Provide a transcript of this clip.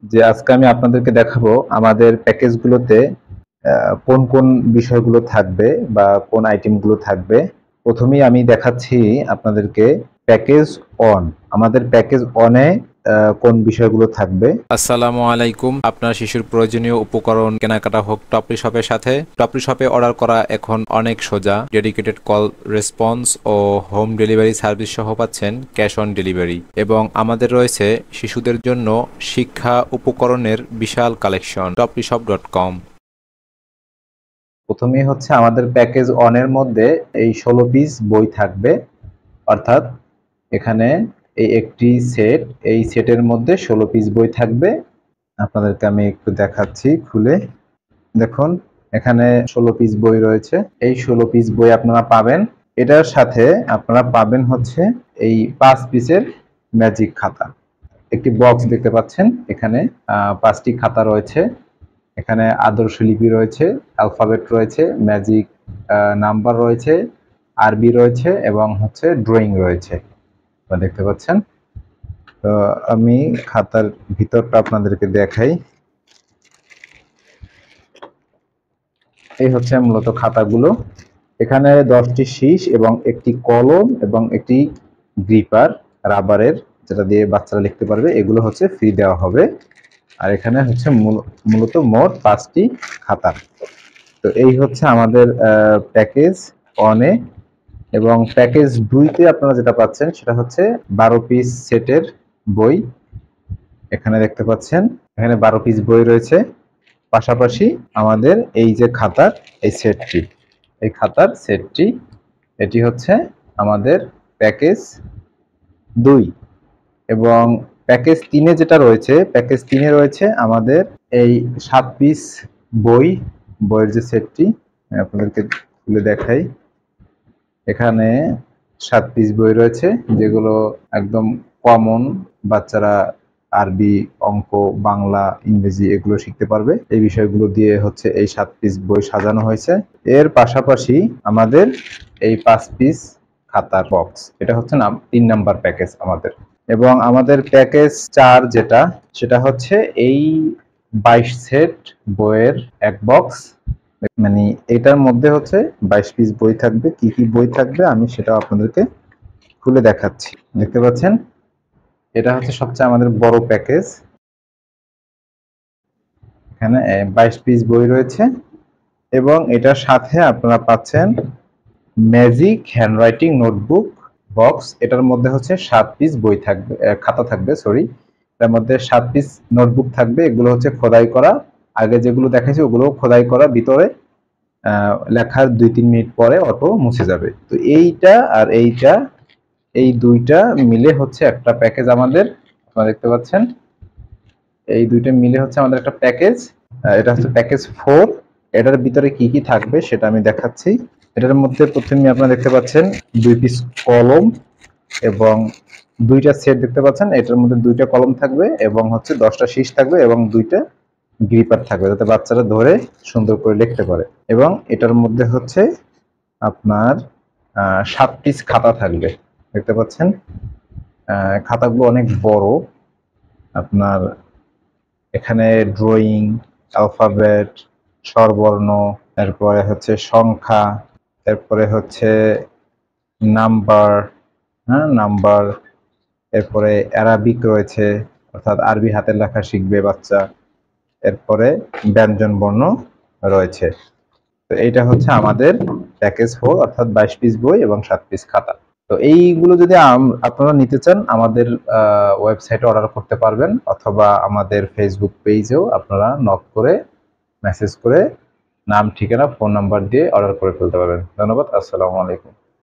যে আজকে আমি আপনাদেরকে দেখাবো আমাদের প্যাকেজগুলোতে কোন কোন বিষয়গুলো থাকবে বা কোন আইটেমগুলো থাকবে। প্রথমেই আমি দেখাচ্ছি আপনাদেরকে প্যাকেজ অন। আমাদের প্যাকেজ অনে কোন বিষয়গুলো থাকবে। আসসালামু আলাইকুম। আপনার শিশুর প্রয়োজনীয় উপকরণ কেনাকাটা হোক টপলি শপের সাথে। টপলি শপে অর্ডার করা এখন অনেক সোজা। ডেডিকেটেড কল রেসপন্স ও হোম ডেলিভারি সার্ভিস সহ পাচ্ছেন ক্যাশ অন ডেলিভারি। এবং আমাদের রয়েছে শিশুদের জন্য শিক্ষা উপকরণের বিশাল কালেকশন। toplishop.com। প্রথমেই হচ্ছে আমাদের প্যাকেজ অনের মধ্যে এই 16 পিস বই থাকবে, অর্থাৎ এখানে এই একটি সেট, এই সেটের মধ্যে 16 পিস বই থাকবে। আপনাদেরকে আমি একটু দেখাচ্ছি খুলে। দেখুন, এখানে 16 পিস বই রয়েছে। এই 16 পিস বই আপনারা পাবেন। এটার সাথে আপনারা পাবেন হচ্ছে এই 5 পিসের ম্যাজিক খাতা। একটি বক্স দেখতে পাচ্ছেন, এখানে 5টি খাতা রয়েছে। এখানে আদর্শ লিপি রয়েছে, অ্যালফাবেট রয়েছে, ম্যাজিক নাম্বার রয়েছে, আরবি রয়েছে এবং হচ্ছে ড্রয়িং রয়েছে, দেখতে পাচ্ছেন। তো আমি খাতার ভিতরটা আপনাদেরকে দেখাই। এই হচ্ছে মূলত খাতাগুলো। এখানে 10টি শীষ এবং একটি কলম এবং একটি গ্রিপার রাবারের, যেটা দিয়ে বাচ্চারা লিখতে পারবে, এগুলো হচ্ছে ফ্রি দেওয়া হবে। আর এখানে হচ্ছে মূলত মোট 5টি খাতা। তো এই হচ্ছে আমাদের প্যাকেজ অনে। এবং প্যাকেজ 2-তে আপনারা যেটা পাচ্ছেন সেটা হচ্ছে 12 পিস সেটের বই। এখানে দেখতে পাচ্ছেন, এখানে 12 পিস বই রয়েছে। পাশাপাশি আমাদের এই যে খাতার এই সেটটি, এই খাতার সেটটি, এটি হচ্ছে আমাদের প্যাকেজ 2। এবং প্যাকেজ 3-এ যেটা রয়েছে, প্যাকেজ 3-এ রয়েছে আমাদের এই 7 পিস বই, বইয়ের যে সেটটি আপনাদেরকে খুলে দেখাই। এখানে 7 পিস বই রয়েছে, যেগুলো একদম কমন, বাচ্চারা আরবি, অঙ্ক, বাংলা, ইংরেজি এগুলো শিখতে পারবে। এই বিষয়গুলো দিয়ে হচ্ছে এই 7 পিস বই সাজানো হয়েছে। এর পাশাপাশি আমাদের এই 5 পিস খাতার বক্স, এটা হচ্ছে 3 নাম্বার প্যাকেজ আমাদের। এবং আমাদের প্যাকেজ 4 যেটা, সেটা হচ্ছে এই 22 সেট বইয়ের এক বক্স। মানে এটার মধ্যে হচ্ছে 22 পিস বই থাকবে। কি কি বই থাকবে আমি সেটা আপনাদেরকে খুলে দেখাচ্ছি। দেখতে পাচ্ছেন, এটা হচ্ছে সবচেয়ে আমাদের বড় প্যাকেজ। এখানে 22 পিস বই রয়েছে এবং এটার সাথে আপনারা পাচ্ছেন ম্যাজিক হ্যান্ডরাইটিং নোটবুক বক্স। এটার মধ্যে হচ্ছে 7 পিস বই থাকবে, খাতা থাকবে, সরি। এটার মধ্যে 7 পিস নোটবুক থাকবে। এগুলো হচ্ছে খোদাই করা, আগে যেগুলো দেখাইছি ওগুলো খোদাই করা, ভিতরে লেখার 2-3 মিনিট পরে অটো মুছে যাবে। তো এইটা আর এইটা, এই দুইটা মিলে হচ্ছে একটা প্যাকেজ আমাদের। আপনারা দেখতে পাচ্ছেন, এই দুইটা মিলে হচ্ছে আমাদের একটা প্যাকেজ। এটা হচ্ছে প্যাকেজ 4। এটার ভিতরে কি কি থাকবে সেটা আমি দেখাচ্ছি। এটার মধ্যে প্রথমে আপনারা দেখতে পাচ্ছেন 2 পিস কলম এবং 2টা সেট দেখতে পাচ্ছেন। এটার মধ্যে 2টা কলম থাকবে এবং হচ্ছে 10টা শীষ থাকবে এবং 2টা গ্রিপার থাকবে, যাতে বাচ্চারা ধরে সুন্দর করে লিখতে পারে। এবং এটার মধ্যে হচ্ছে আপনার 7 পিস খাতা থাকবে, দেখতে পাচ্ছেন। খাতাগুলো অনেক বড়। আপনার এখানে ড্রয়িং, অ্যালফাবেট, স্বরবর্ণ, তারপরে হচ্ছে সংখ্যা, তারপরে হচ্ছে নাম্বার, হ্যাঁ নাম্বার, এরপরে অ্যারাবিক রয়েছে, অর্থাৎ আরবি হাতের লেখা শিখবে বাচ্চা। এরপরে ব্যঞ্জন বর্ণ রয়েছে। তো এইটা হচ্ছে আমাদের প্যাকেজ 4, অর্থাৎ 22 পিস বই এবং 7 পিস খাতা। তো এইগুলো যদি আপনারা নিতে চান, আমাদের ওয়েবসাইটে অর্ডার করতে পারবেন, অথবা আমাদের ফেসবুক পেজেও আপনারা নক করে, মেসেজ করে, নাম, ঠিকানা, ফোন নাম্বার দিয়ে অর্ডার করে ফেলতে পারবেন। ধন্যবাদ। আসসালামু আলাইকুম।